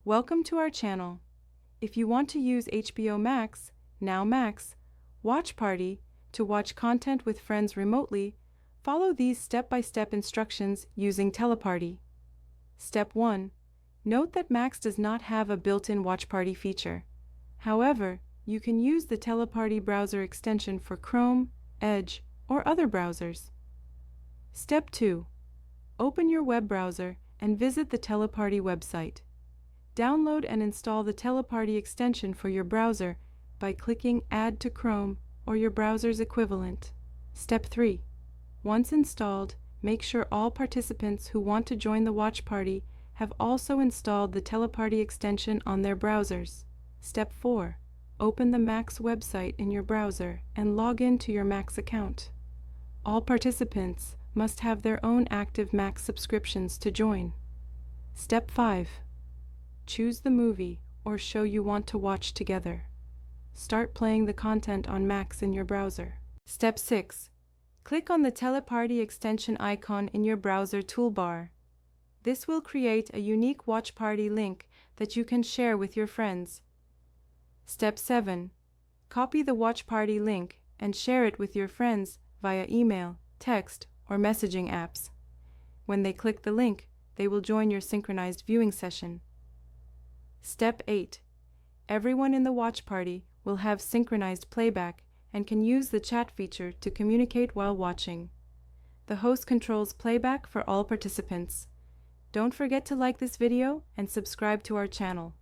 Welcome to our channel. If you want to use HBO Max, now Max, Watch Party to watch content with friends remotely, follow these step-by-step instructions using Teleparty. Step 1. Note that Max does not have a built-in Watch Party feature. However, you can use the Teleparty browser extension for Chrome, Edge, or other browsers. Step 2. Open your web browser and visit the Teleparty website. Download and install the Teleparty extension for your browser by clicking Add to Chrome or your browser's equivalent. Step 3. Once installed, make sure all participants who want to join the watch party have also installed the Teleparty extension on their browsers. Step 4. Open the Max website in your browser and log in to your Max account. All participants must have their own active Max subscriptions to join. Step 5. Choose the movie or show you want to watch together. Start playing the content on Max in your browser. Step 6. Click on the Teleparty extension icon in your browser toolbar. This will create a unique watch party link that you can share with your friends. Step 7. Copy the watch party link and share it with your friends via email, text, or messaging apps. When they click the link, they will join your synchronized viewing session. Step 8. Everyone in the watch party will have synchronized playback and can use the chat feature to communicate while watching. The host controls playback for all participants. Don't forget to like this video and subscribe to our channel.